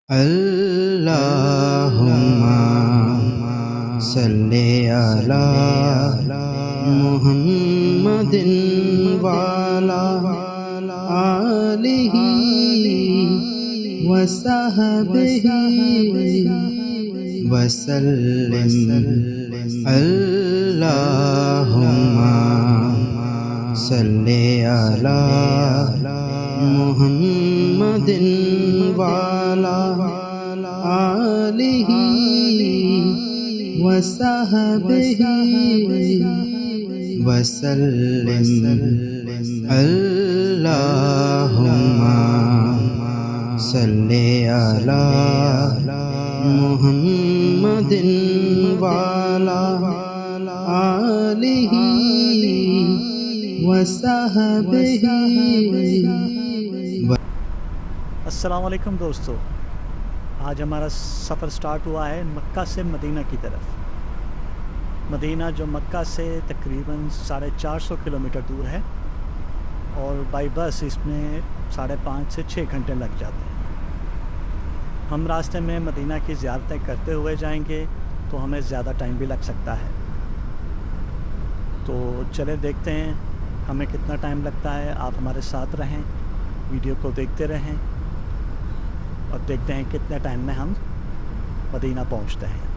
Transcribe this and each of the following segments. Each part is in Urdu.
اللہم صلی علی محمد وعلی آلہ وصحبہ وسلم۔ اللہم صلی علی محمد وعلی آلہ وصحبہ وسلم۔ اللہم صلی علی محمد وعلی آلہ وصحبہ۔ السلام علیکم دوستو، آج ہمارا سفر سٹارٹ ہوا ہے مکہ سے مدینہ کی طرف۔ مدینہ جو مکہ سے تقریباً 450 کلومیٹر دور ہے اور بائی بس اس میں 5.5 سے 6 گھنٹے لگ جاتے ہیں۔ ہم راستے میں مدینہ کی زیارتیں کرتے ہوئے جائیں گے تو ہمیں زیادہ ٹائم بھی لگ سکتا ہے، تو چلے دیکھتے ہیں ہمیں کتنا ٹائم لگتا ہے۔ آپ ہمارے ساتھ رہیں، ویڈیو کو دیکھتے رہیں اور دیکھتے ہیں کتنے ٹائم میں ہم مدینہ پہنچتے ہیں۔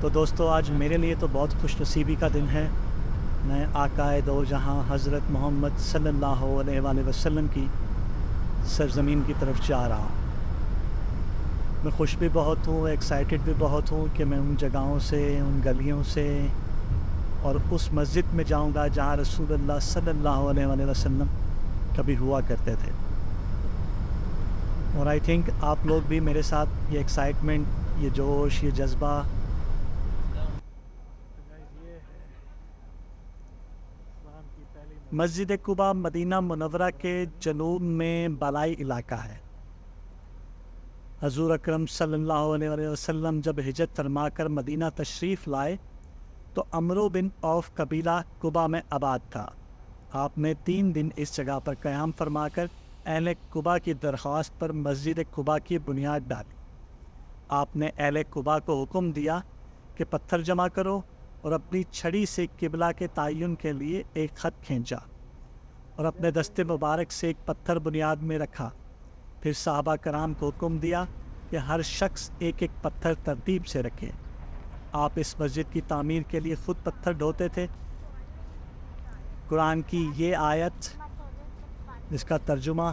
تو دوستو، آج میرے لیے تو بہت خوش نصیبی کا دن ہے۔ میں آقا دو جہاں حضرت محمد صلی اللہ علیہ وآلہ وسلم کی سرزمین کی طرف جا رہا ہوں۔ میں خوش بھی بہت ہوں، ایکسائٹڈ بھی بہت ہوں کہ میں ان جگہوں سے، ان گلیوں سے اور اس مسجد میں جاؤں گا جہاں رسول اللہ صلی اللہ علیہ وآلہ وسلم کبھی ہوا کرتے تھے۔ اور آئی تھنک آپ لوگ بھی میرے ساتھ یہ ایکسائٹمنٹ، یہ جوش، یہ جذبہ مسجد قباء مدینہ منورہ کے جنوب میں بالائی علاقہ ہے۔ حضور اکرم صلی اللہ علیہ وآلہ وسلم جب ہجرت فرما کر مدینہ تشریف لائے تو عمرو بن عوف قبیلہ قباء میں آباد تھا۔ آپ نے 3 دن اس جگہ پر قیام فرما کر اہل قباء کی درخواست پر مسجد قباء کی بنیاد ڈالی۔ آپ نے اہل قباء کو حکم دیا کہ پتھر جمع کرو اور اپنی چھڑی سے قبلہ کے تعین کے لیے ایک خط کھینچا اور اپنے دست مبارک سے ایک پتھر بنیاد میں رکھا۔ پھر صحابہ کرام کو حکم دیا کہ ہر شخص ایک ایک پتھر ترتیب سے رکھے۔ آپ اس مسجد کی تعمیر کے لیے خود پتھر ڈھوتے تھے۔ قرآن کی یہ آیت جس کا ترجمہ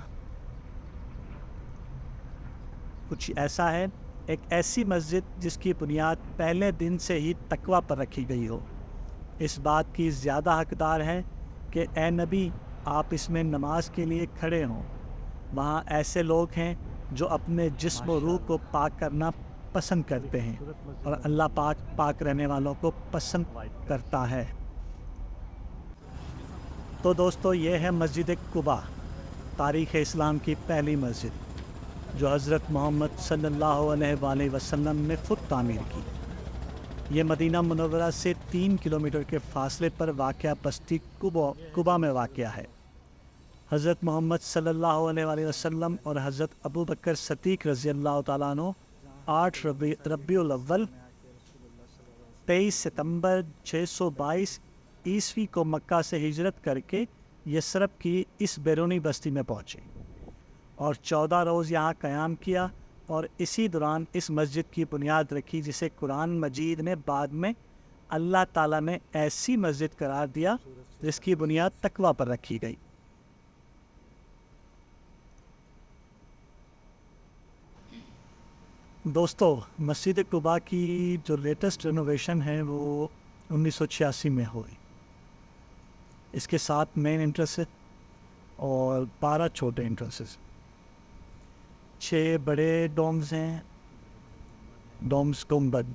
کچھ ایسا ہے: ایک ایسی مسجد جس کی بنیاد پہلے دن سے ہی تقویٰ پر رکھی گئی ہو، اس بات کی زیادہ حقدار ہے کہ اے نبی آپ اس میں نماز کے لیے کھڑے ہوں۔ وہاں ایسے لوگ ہیں جو اپنے جسم و روح کو پاک کرنا پسند کرتے ہیں اور اللہ پاک رہنے والوں کو پسند کرتا ہے۔ تو دوستو، یہ ہے مسجد قباء، تاریخ اسلام کی پہلی مسجد جو حضرت محمد صلی اللہ علیہ وآلہ وسلم نے خود تعمیر کی۔ یہ مدینہ منورہ سے 3 کلومیٹر کے فاصلے پر واقع بستی قباء میں واقع ہے۔ حضرت محمد صلی اللہ علیہ وآلہ وسلم اور حضرت ابو بکر صدیق رضی اللہ تعالیٰ عنہ 8 ربیع الاول 23 ستمبر 622 عیسوی کو مکہ سے ہجرت کر کے یثرب کی اس بیرونی بستی میں پہنچے اور 14 روز یہاں قیام کیا اور اسی دوران اس مسجد کی بنیاد رکھی جسے قرآن مجید نے بعد میں اللہ تعالیٰ نے ایسی مسجد قرار دیا جس کی بنیاد تقویٰ پر رکھی گئی۔ دوستو، مسجد قباء کی جو لیٹسٹ رینوویشن ہے وہ 1986 میں ہوئی۔ اس کے 7 مین انٹرنس اور 12 چھوٹے انٹرنسز، 6 بڑے ڈومز ہیں، ڈومز گنبد،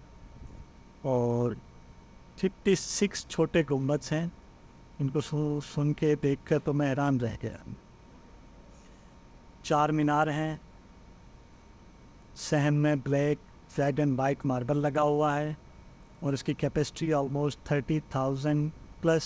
اور 56 چھوٹے گنبدز ہیں۔ ان کو سن کے دیکھ کر تو میں حیران رہ گیا۔ 4 مینار ہیں، صحن میں black, red and white marble لگا ہوا ہے اور اس کی کیپیسٹی آلموسٹ 30,000 پلس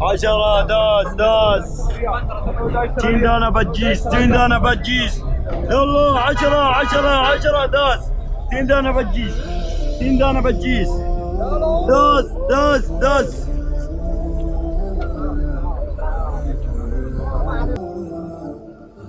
عشرة داس تندانا بجيس يلا 10 داس تندانا بجيس داس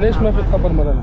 ليش ما في خبر مثلا؟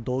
2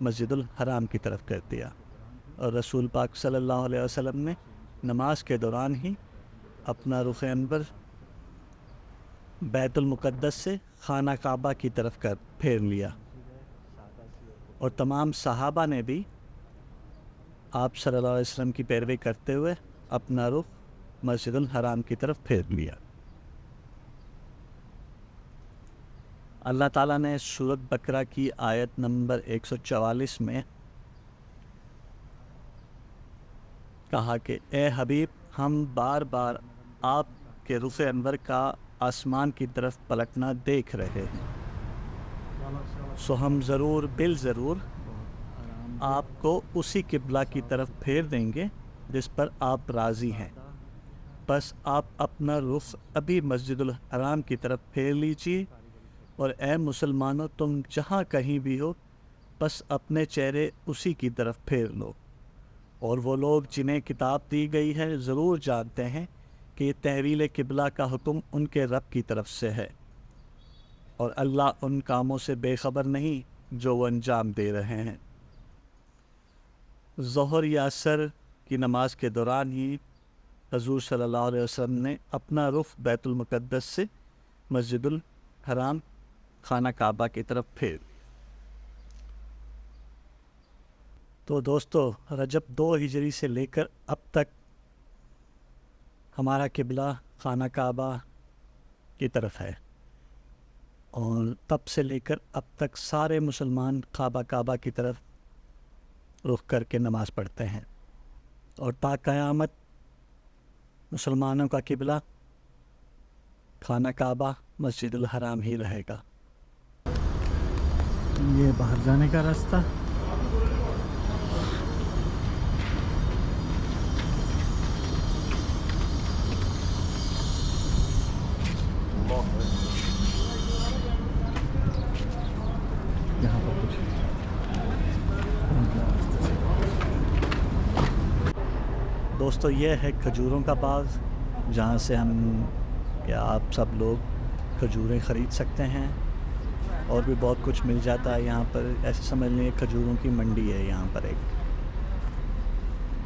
مسجد الحرام کی طرف کر دیا، اور رسول پاک صلی اللہ علیہ وسلم نے نماز کے دوران ہی اپنا رخ انور بیت المقدس سے خانہ کعبہ کی طرف پھیر لیا، اور تمام صحابہ نے بھی آپ صلی اللہ علیہ وسلم کی پیروی کرتے ہوئے اپنا رخ مسجد الحرام کی طرف پھیر لیا۔ اللہ تعالیٰ نے سورۃ بقرہ کی آیت نمبر 144 میں کہا کہ اے حبیب، ہم بار بار آپ کے رخ انور کا آسمان کی طرف پلٹنا دیکھ رہے ہیں، سو ہم ضرور بالضرور آپ کو اسی قبلہ کی طرف پھیر دیں گے جس پر آپ راضی ہیں، بس آپ اپنا رخ ابھی مسجد الحرام کی طرف پھیر لیجیے، اور اے مسلمانوں، تم جہاں کہیں بھی ہو بس اپنے چہرے اسی کی طرف پھیر لو۔ اور وہ لوگ جنہیں کتاب دی گئی ہے ضرور جانتے ہیں کہ یہ تحویل قبلہ کا حکم ان کے رب کی طرف سے ہے، اور اللہ ان کاموں سے بے خبر نہیں جو وہ انجام دے رہے ہیں۔ ظہر یا عصر کی نماز کے دوران ہی حضور صلی اللہ علیہ وسلم نے اپنا رخ بیت المقدس سے مسجد الحرام خانہ کعبہ کی طرف پھیر۔ تو دوستو، رجب 2 ہجری سے لے کر اب تک ہمارا قبلہ خانہ کعبہ کی طرف ہے، اور تب سے لے کر اب تک سارے مسلمان کعبہ کی طرف رخ کر کے نماز پڑھتے ہیں، اور تا قیامت مسلمانوں کا قبلہ خانہ کعبہ مسجد الحرام ہی رہے گا۔ یہ باہر جانے کا راستہ، یہاں پر کچھ دوستو، یہ ہے کھجوروں کا باغ، جہاں سے آپ سب لوگ کھجوریں خرید سکتے ہیں، اور بھی بہت کچھ مل جاتا ہے یہاں پر۔ ایسے سمجھ لیں کھجوروں کی منڈی ہے یہاں پر ایک۔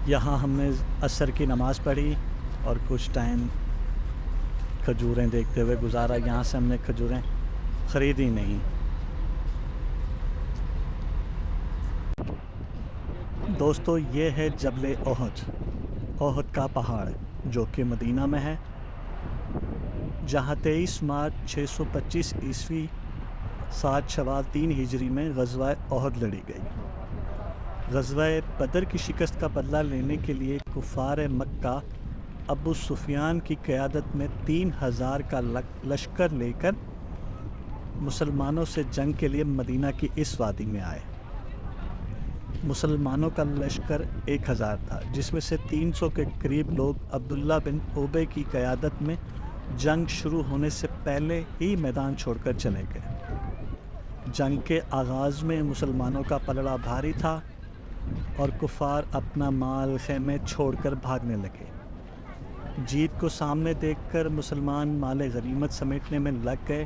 یہاں ہم نے عصر کی نماز پڑھی اور کچھ ٹائم کھجوریں دیکھتے ہوئے گزارا۔ یہاں سے ہم نے کھجوریں خریدی نہیں۔ دوستو، یہ ہے جبل احد کا پہاڑ، جو کہ مدینہ میں ہے، جہاں 23 مارچ 625 عیسوی 7 شوال 3 ہجری میں غزوہ احد لڑی گئی۔ غزوہ بدر کی شکست کا بدلہ لینے کے لیے کفار مکہ ابو سفیان کی قیادت میں 3000 کا لشکر لے کر مسلمانوں سے جنگ کے لیے مدینہ کی اس وادی میں آئے۔ مسلمانوں کا لشکر 1000 تھا، جس میں سے 300 کے قریب لوگ عبداللہ بن ابی کی قیادت میں جنگ شروع ہونے سے پہلے ہی میدان چھوڑ کر چلے گئے۔ جنگ کے آغاز میں مسلمانوں کا پلڑا بھاری تھا، اور کفار اپنا مال خیمے چھوڑ کر بھاگنے لگے۔ جیت کو سامنے دیکھ کر مسلمان مال غنیمت سمیٹنے میں لگ گئے،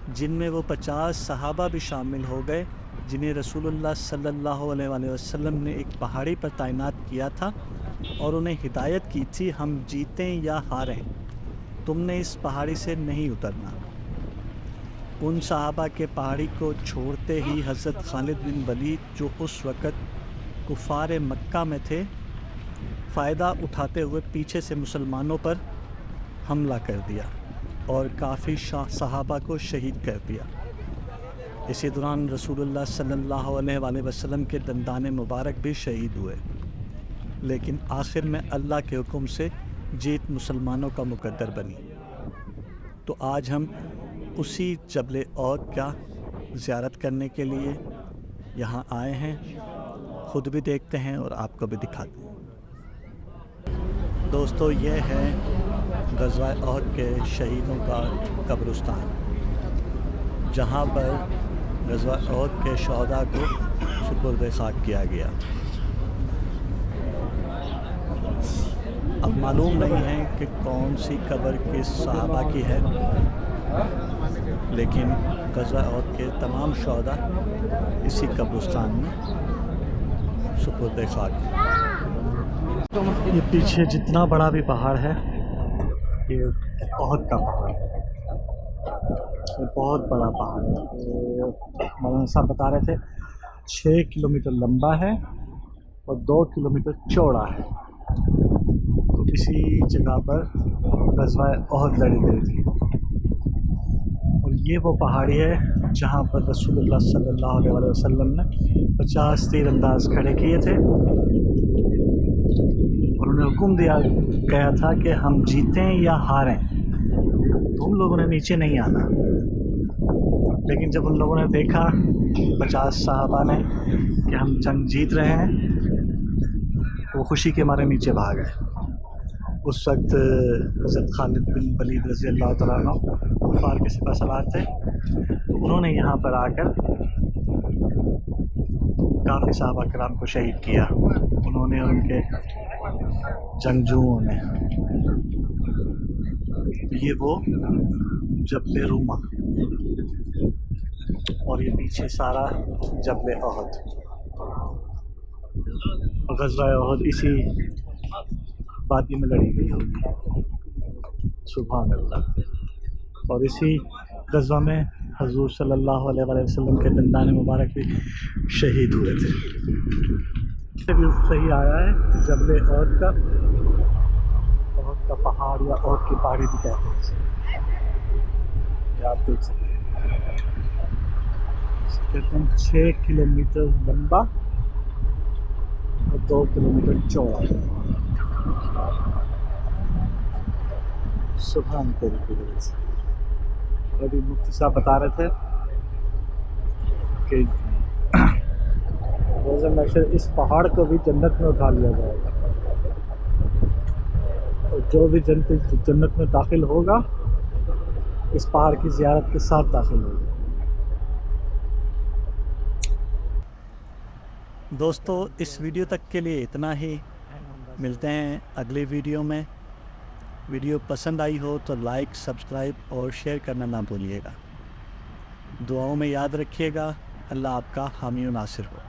جن میں وہ 50 صحابہ بھی شامل ہو گئے، جنہیں رسول اللہ صلی اللہ علیہ وآلہ وسلم نے ایک پہاڑی پر تعینات کیا تھا، اور انہیں ہدایت کی تھی، ہم جیتیں یا ہاریں، تم نے اس پہاڑی سے نہیں اترنا۔ ان صحابہ کے پہاڑی کو چھوڑتے ہی حضرت خالد بن ولید، جو اس وقت کفار مکہ میں تھے، فائدہ اٹھاتے ہوئے پیچھے سے مسلمانوں پر حملہ کر دیا اور کافی صحابہ کو شہید کر دیا۔ اسی دوران رسول اللہ صلی اللہ علیہ وآلہ وسلم کے دندان مبارک بھی شہید ہوئے، لیکن آخر میں اللہ کے حکم سے جیت مسلمانوں کا مقدر بنی۔ تو آج ہم اسی جبل احد کا زیارت کرنے کے لیے یہاں آئے ہیں، خود بھی دیکھتے ہیں اور آپ کو بھی دکھاتے ہیں۔ دوستو، یہ ہے غزوہ احد کے شہیدوں کا قبرستان، جہاں پر غزوہ احد کے شہداء کو سپرد خاک کیا گیا۔ اب معلوم نہیں ہے کہ کون سی قبر کس صحابہ کی ہے، لیکن غزوہ احد کے تمام شہداء اسی قبرستان میں سپرد خاک۔ یہ پیچھے جتنا بڑا بھی پہاڑ ہے یہ احد کا پہاڑ ہے، یہ بہت بڑا پہاڑ ہے۔ مولانا صاحب بتا رہے تھے 6 کلومیٹر لمبا ہے اور 2 کلومیٹر چوڑا ہے۔ تو اسی جگہ پر غزوہ احد لڑی گئی تھی، اور یہ وہ پہاڑی ہے جہاں پر رسول اللہ صلی اللہ علیہ وسلم نے 50 تیر انداز کھڑے کیے تھے، اور انہیں حکم دیا گیا تھا کہ ہم جیتیں یا ہاریں تم لوگوں نے نیچے نہیں آنا۔ لیکن جب ان لوگوں نے دیکھا 50 صحابہ نے کہ ہم جنگ جیت رہے ہیں، وہ خوشی کے مارے نیچے بھاگ گئے۔ اس وقت حضرت خالد بن ولید رضی اللہ تعالیٰ عنہ کفار کے سپہ سالار تھے، تو انہوں نے یہاں پر آ کر کافی صحابہ کرام کو شہید کیا، انہوں نے اور ان کے جنگجوؤں نے۔ یہ وہ جبل روما، اور یہ پیچھے سارا جبل احد۔ غزوہ احد اسی وادی میں لڑی گئی ہوگی، سبحان اللہ۔ اور اسی غزوہ میں حضور صلی اللہ علیہ وآلہ وسلم کے دندان مبارک بھی شہید ہوئے تھے۔ یہ بھی صحیح آیا ہے جبل احد کا پہاڑ یا احد کی پہاڑی بھی کہتے ہیں اسے، یہ آپ دیکھ سکتے ہیں۔ کہتے ہیں 6 کلومیٹر لمبا اور 2 کلومیٹر چوڑا۔ سبحان تیری قدرت سے۔ ابھی مفتی صاحب بتا رہے تھے کہ روز محشر اس پہاڑ کو بھی جنت میں اٹھا لیا جائے گا، اور جو بھی جنت میں داخل ہوگا اس پہاڑ کی زیارت کے ساتھ داخل ہوگا۔ دوستو اس ویڈیو تک کے لیے اتنا ہی، ملتے ہیں اگلی ویڈیو میں۔ ویڈیو پسند آئی ہو تو لائک، سبسکرائب اور شیئر کرنا نہ بھولیے گا۔ دعاؤں میں یاد رکھیے گا۔ اللہ آپ کا حامی و ناصر ہو۔